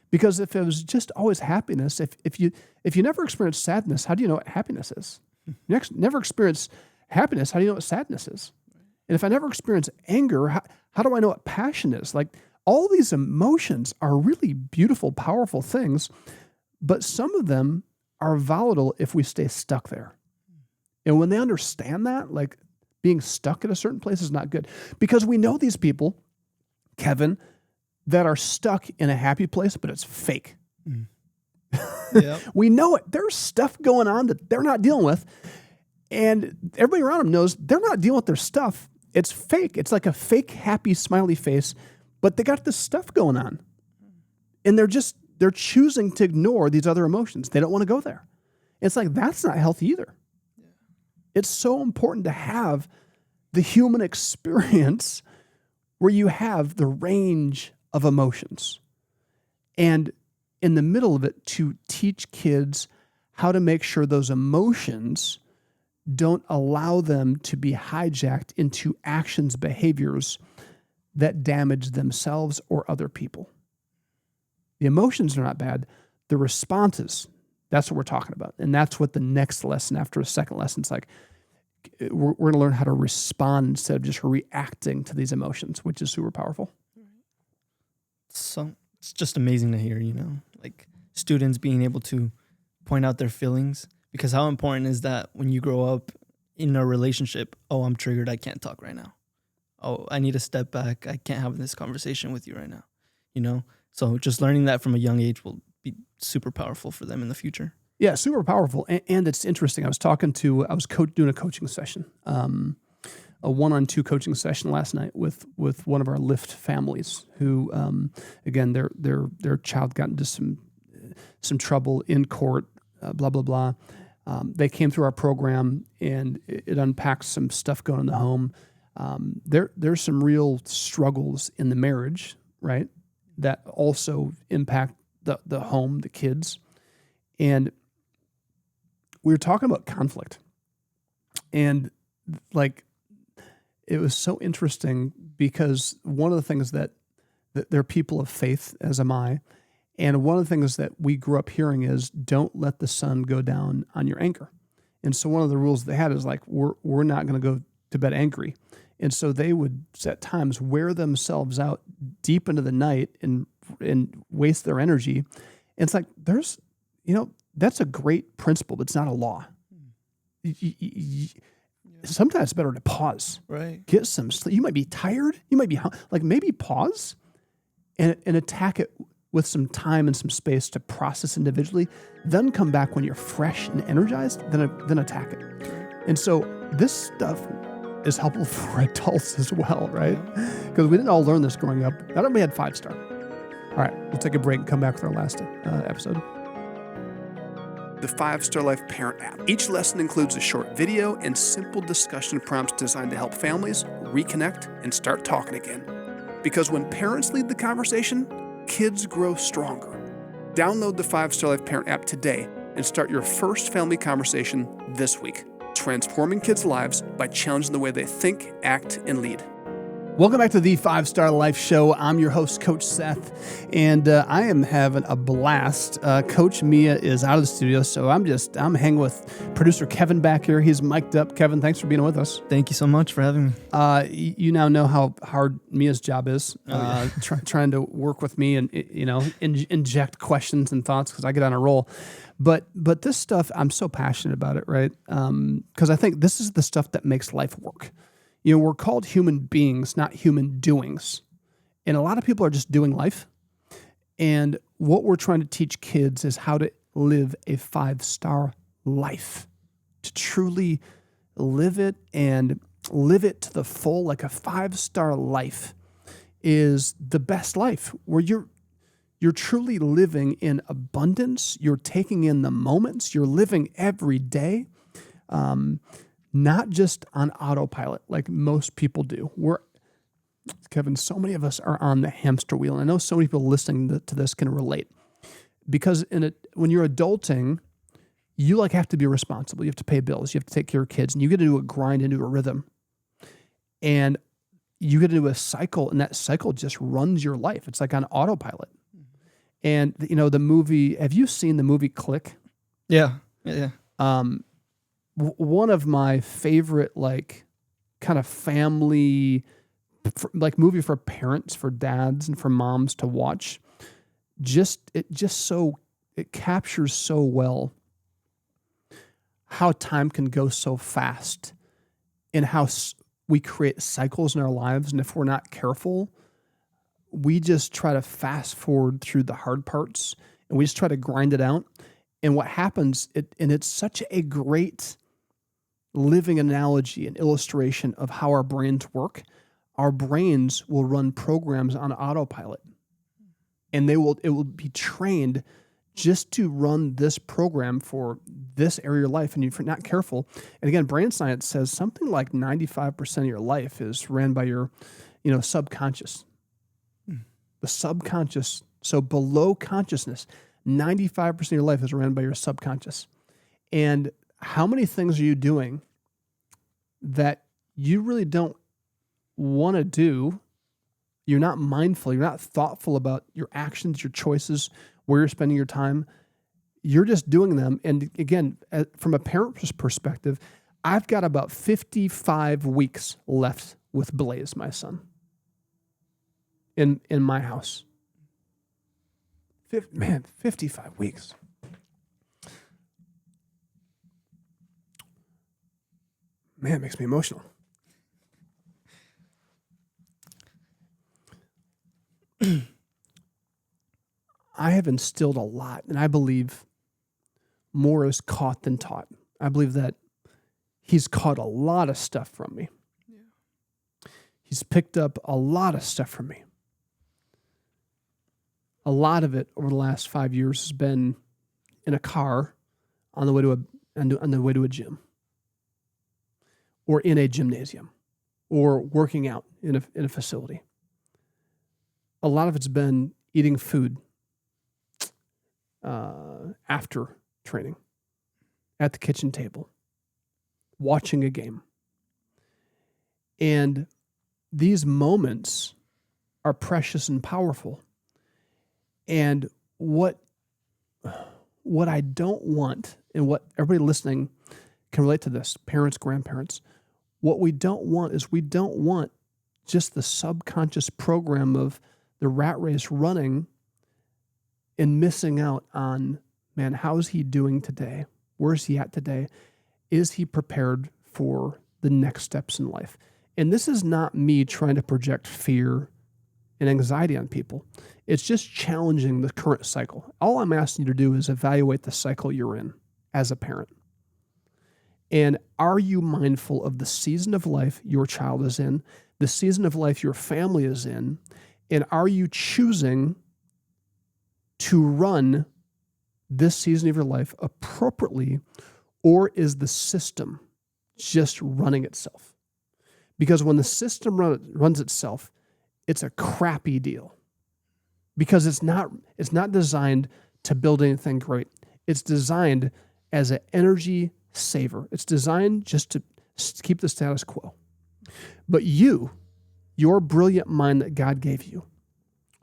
Because if it was just always happiness, if you never experience sadness, how do you know what happiness is? You never experience happiness, how do you know what sadness is? And if I never experience anger, how do I know what passion is? Like, all these emotions are really beautiful, powerful things, but some of them are volatile if we stay stuck there. And when they understand that, like being stuck at a certain place is not good. Because we know these people, Kevin, that are stuck in a happy place, but it's fake. Yep. We know it. There's stuff going on that they're not dealing with. And everybody around them knows they're not dealing with their stuff. It's fake. It's like a fake, happy, smiley face, but they got this stuff going on. And they're choosing to ignore these other emotions. They don't want to go there. It's like, that's not healthy either. Yeah. It's so important to have the human experience where you have the range of emotions. And in the middle of it, to teach kids how to make sure those emotions don't allow them to be hijacked into actions, behaviors that damage themselves or other people. The emotions are not bad. The responses, that's what we're talking about. And that's what the next lesson after a second lesson is like. We're going to learn how to respond instead of just reacting to these emotions, which is super powerful. So it's just amazing to hear, like students being able to point out their feelings, because how important is that when you grow up in a relationship? Oh, I'm triggered. I can't talk right now. Oh, I need to step back. I can't have this conversation with you right now. So just learning that from a young age will be super powerful for them in the future. Yeah, super powerful. And it's interesting. I was doing a coaching session, a 1-on-2 coaching session last night with one of our Lyft families who, again, their child got into some trouble in court, blah, blah, blah. They came through our program and it unpacks some stuff going on in the home. There's some real struggles in the marriage, right? That also impact the home, the kids. And we were talking about conflict, and like, it was so interesting because one of the things that they're people of faith, as am I. And one of the things that we grew up hearing is, don't let the sun go down on your anger. And so one of the rules they had is like, we're not going to go to bed angry. And so they would at times wear themselves out deep into the night and waste their energy. And it's like, that's a great principle, but it's not a law. Sometimes it's better to pause. Right. Get some sleep. You might be tired. You might be maybe pause and attack it with some time and some space to process individually. Then come back when you're fresh and energized. Then attack it. And so this stuff is helpful for adults as well, right? Because we didn't all learn this growing up. Not everybody had 5-star. All right, we'll take a break and come back with our last episode. The 5-Star Life Parent app. Each lesson includes a short video and simple discussion prompts designed to help families reconnect and start talking again. Because when parents lead the conversation, kids grow stronger. Download the 5-Star Life Parent app today and start your first family conversation this week, transforming kids' lives by challenging the way they think, act, and lead. Welcome back to the 5-Star Life Show. I'm your host, Coach Seth, and I am having a blast. Coach Mia is out of the studio, so I'm hanging with producer Kevin back here. He's mic'd up. Kevin, thanks for being with us. Thank you so much for having me. You now know how hard Mia's job is, trying to work with me and inject questions and thoughts because I get on a roll. But this stuff, I'm so passionate about it, right? Because I think this is the stuff that makes life work. We're called human beings, not human doings. And a lot of people are just doing life. And what we're trying to teach kids is how to live a 5-star life, to truly live it and live it to the full. Like a 5-star life is the best life where you're truly living in abundance. You're taking in the moments. You're living every day. Not just on autopilot like most people do. Kevin, so many of us are on the hamster wheel. And I know so many people listening to this can relate. Because when you're adulting, you have to be responsible. You have to pay bills. You have to take care of kids. And you get into a grind, into a rhythm. And you get into a cycle, and that cycle just runs your life. It's like on autopilot. And, the movie, have you seen the movie Click? Yeah. One of my favorite, kind of family, movie for parents, for dads and for moms to watch. It captures so well how time can go so fast and how we create cycles in our lives. And if we're not careful, we just try to fast forward through the hard parts and we just try to grind it out. And what happens, and it's such a great living analogy and illustration of how our brains work. Our brains will run programs on autopilot, and it will be trained just to run this program for this area of your life. And if you're not careful, and again, brain science says something like 95% of your life is ran by your, subconscious. The subconscious, so below consciousness, 95% of your life is ran by your subconscious. And how many things are you doing that you really don't want to do? You're not mindful. You're not thoughtful about your actions, your choices, where you're spending your time. You're just doing them. And again, from a parent's perspective, I've got about 55 weeks left with Blaze, my son, in my house. 55 weeks. Man, it makes me emotional. I have instilled a lot, and I believe more is caught than taught. I believe that he's caught a lot of stuff from me. Yeah. He's picked up a lot of stuff from me. A lot of it over the last 5 years has been in a car on the way to a gym, or in a gymnasium, or working out in a facility. A lot of it's been eating food after training, at the kitchen table, watching a game. And these moments are precious and powerful. And what I don't want, and what everybody listening can relate to this, parents, grandparents, what we don't want is we don't want just the subconscious program of the rat race running and missing out on, man, how's he doing today? Where's he at today? Is he prepared for the next steps in life? And this is not me trying to project fear and anxiety on people. It's just challenging the current cycle. All I'm asking you to do is evaluate the cycle you're in as a parent. And are you mindful of the season of life your child is in, the season of life your family is in, and are you choosing to run this season of your life appropriately, or is the system just running itself? Because when the system runs itself, it's a crappy deal, because it's not designed to build anything great. It's designed as an energy saver. It's designed just to keep the status quo. But your brilliant mind that God gave you,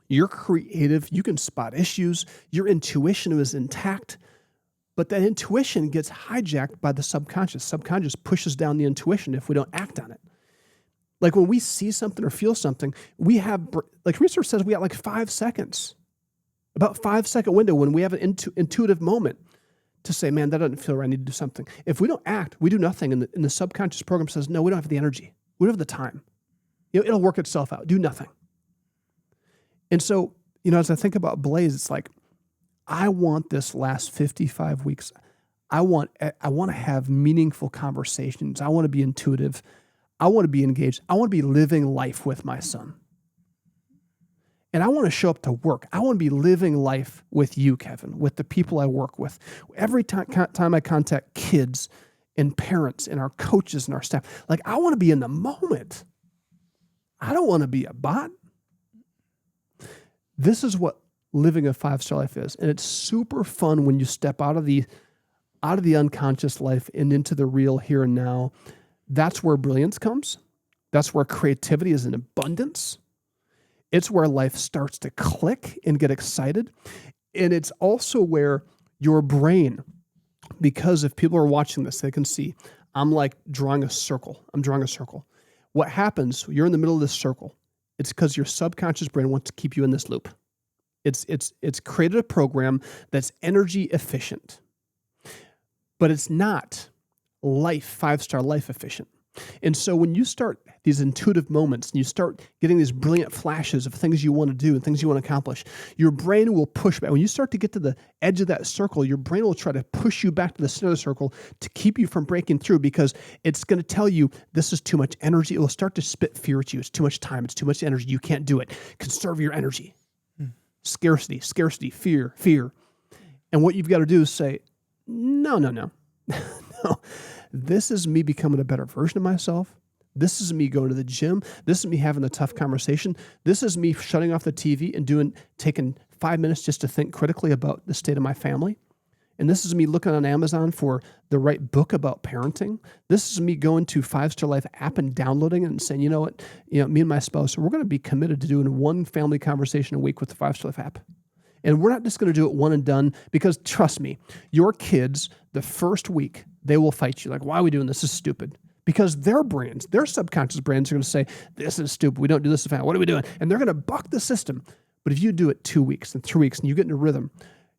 you're creative, you can spot issues, your intuition is intact, but that intuition gets hijacked by the subconscious. Subconscious pushes down the intuition if we don't act on it. Like when we see something or feel something, we have, like research says, we got 5 seconds, about 5-second window when we have an intuitive moment to say, man, that doesn't feel right, I need to do something. If we don't act, we do nothing, and the subconscious program says, no, we don't have the energy. We don't have the time. It'll work itself out. Do nothing. And so, as I think about Blaze, it's like, I want this last 55 weeks. I want to have meaningful conversations. I want to be intuitive. I want to be engaged. I want to be living life with my son. And I want to show up to work. I want to be living life with you, Kevin, with the people I work with. Every time I contact kids and parents and our coaches and our staff, I want to be in the moment. I don't want to be a bot. This is what living a 5-star life is. And it's super fun when you step out of the unconscious life and into the real here and now. That's where brilliance comes. That's where creativity is in abundance. It's where life starts to click and get excited. And it's also where your brain, because if people are watching this, they can see I'm like drawing a circle. I'm drawing a circle. What happens, you're in the middle of this circle. It's because your subconscious brain wants to keep you in this loop. It's created a program that's energy efficient, but it's not 5-star life efficient. And so when you start these intuitive moments and you start getting these brilliant flashes of things you want to do and things you want to accomplish, your brain will push back. When you start to get to the edge of that circle, your brain will try to push you back to the center of the circle to keep you from breaking through, because it's going to tell you this is too much energy. It will start to spit fear at you. It's too much time. It's too much energy. You can't do it. Conserve your energy. Scarcity, fear. And what you've got to do is say, no. No. This is me becoming a better version of myself. This is me going to the gym. This is me having a tough conversation. This is me shutting off the TV and taking 5 minutes just to think critically about the state of my family. And this is me looking on Amazon for the right book about parenting. This is me going to 5-Star Life app and downloading it and saying, you know what, me and my spouse, we're going to be committed to doing one family conversation a week with the 5-Star Life app. And we're not just going to do it one and done, because trust me, your kids, the first week, they will fight you. Like, why are we doing this? This is stupid. Because their brains, their subconscious brains are going to say, this is stupid. We don't do this. What are we doing? And they're going to buck the system. But if you do it 2 weeks and 3 weeks and you get in a rhythm,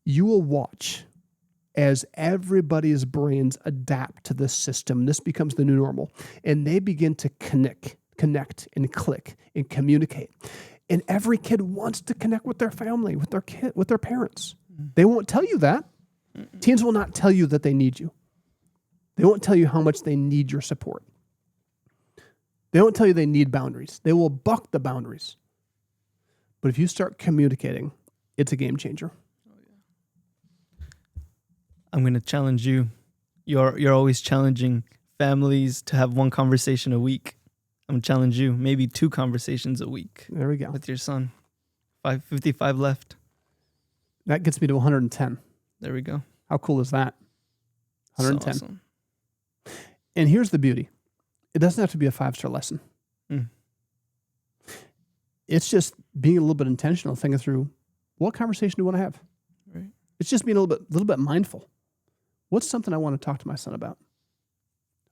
you will watch as everybody's brains adapt to this system. This becomes the new normal. And they begin to connect and click and communicate. And every kid wants to connect with their family, with their parents. They won't tell you that. Teens will not tell you that they need you. They won't tell you how much they need your support. They won't tell you they need boundaries. They will buck the boundaries. But if you start communicating, it's a game changer. I'm going to challenge you. You're always challenging families to have one conversation a week. I'm going to challenge you, maybe 2 conversations a week. There we go. With your son. 55 left. That gets me to 110. There we go. How cool is that? 110. So awesome. And here's the beauty. It doesn't have to be a 5-star lesson. It's just being a little bit intentional, thinking through, what conversation do I want to have? Right. It's just being a little bit mindful. What's something I want to talk to my son about?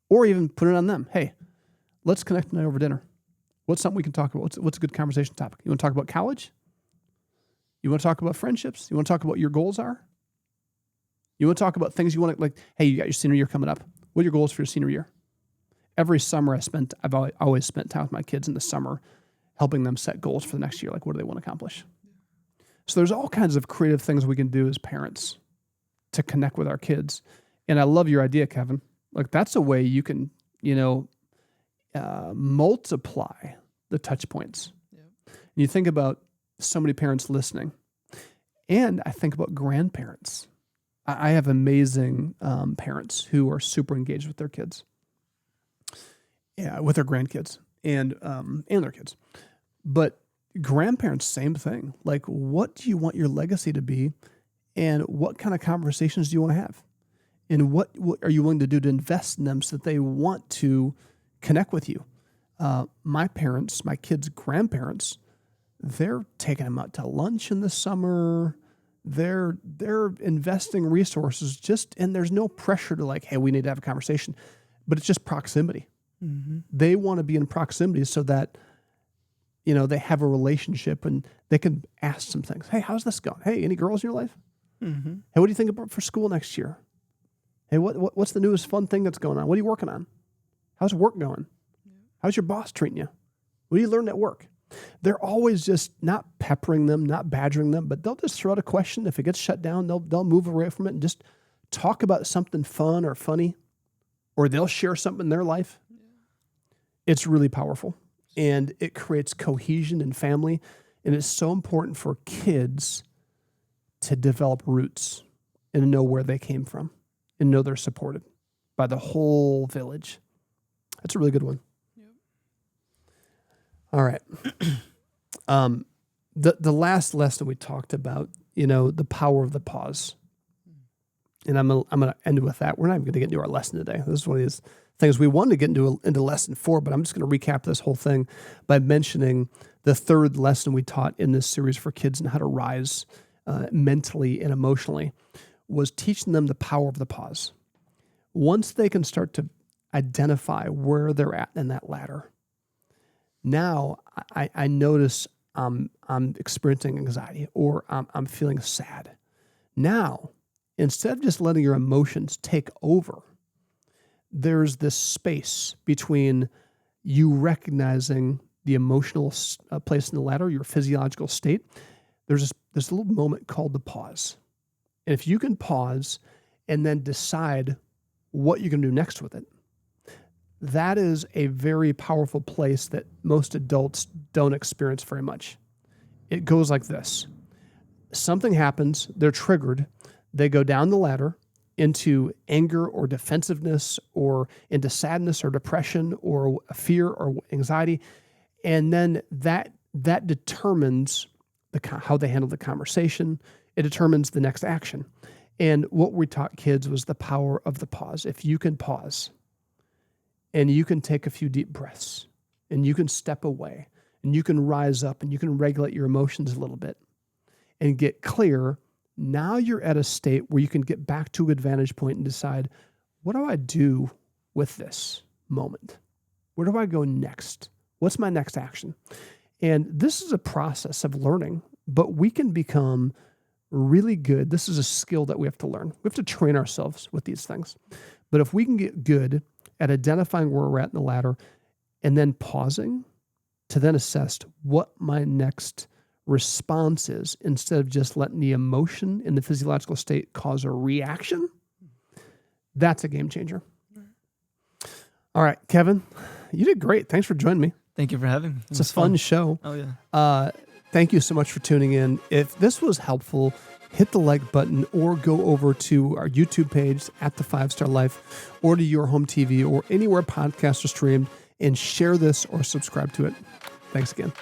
Or even put it on them. Hey, let's connect tonight over dinner. What's something we can talk about? What's a good conversation topic? You want to talk about college? You want to talk about friendships? You want to talk about what your goals are? You want to talk about things you want to, like, hey, you got your senior year coming up. What are your goals for your senior year? Every summer I've always spent time with my kids in the summer, helping them set goals for the next year. Like, what do they want to accomplish? So there's all kinds of creative things we can do as parents to connect with our kids. And I love your idea, Kevin. Like, that's a way you can, multiply the touch points. Yep. And you think about so many parents listening, and I think about grandparents. I have amazing parents who are super engaged with their kids, with their grandkids and their kids. But grandparents, same thing. Like, what do you want your legacy to be, and what kind of conversations do you want to have, and what are you willing to do to invest in them so that they want to connect with you? My parents, my kids' grandparents, they're taking them out to lunch in the summer. They're investing resources and there's no pressure to, like, hey, we need to have a conversation, but it's just proximity. Mm-hmm. They want to be in proximity so that, they have a relationship and they can ask some things. Hey, how's this going? Hey, any girls in your life? Mm-hmm. Hey, what do you think about for school next year? Hey, what's the newest fun thing that's going on? What are you working on? How's work going? How's your boss treating you? What do you learn at work? They're always just not peppering them, not badgering them, but they'll just throw out a question. If it gets shut down, they'll move away from it and just talk about something fun or funny, or they'll share something in their life. Yeah. It's really powerful, and it creates cohesion in family, and it's so important for kids to develop roots and know where they came from and know they're supported by the whole village. That's a really good one. All right. The last lesson we talked about, the power of the pause. And I'm gonna end with that. We're not even gonna get into our lesson today. This is one of these things we wanted to get into lesson 4, but I'm just gonna recap this whole thing by mentioning the third lesson we taught in this series for kids and how to rise mentally and emotionally was teaching them the power of the pause. Once they can start to identify where they're at in that ladder, now I notice I'm experiencing anxiety or I'm feeling sad. Now, instead of just letting your emotions take over, there's this space between you recognizing the emotional place in the ladder, your physiological state. There's this little moment called the pause. And if you can pause and then decide what you're going to do next with it, that is a very powerful place that most adults don't experience very much. It goes like this. Something happens, they're triggered, they go down the ladder into anger or defensiveness or into sadness or depression or fear or anxiety, and then that determines how they handle the conversation. It determines the next action. And what we taught kids was the power of the pause. If you can pause and you can take a few deep breaths and you can step away and you can rise up and you can regulate your emotions a little bit and get clear, now you're at a state where you can get back to a vantage point and decide, what do I do with this moment? Where do I go next? What's my next action? And this is a process of learning, but we can become really good. This is a skill that we have to learn. We have to train ourselves with these things. But if we can get good at identifying where we're at in the ladder and then pausing to then assess what my next response is, instead of just letting the emotion in the physiological state cause a reaction, that's a game changer. All right, Kevin, you did great. Thanks for joining me. Thank you for having me. It's a fun show. Oh, yeah. Thank you so much for tuning in. If this was helpful, hit the like button or go over to our YouTube page at The 5-Star Life or to your home TV or anywhere podcasts are streamed and share this or subscribe to it. Thanks again.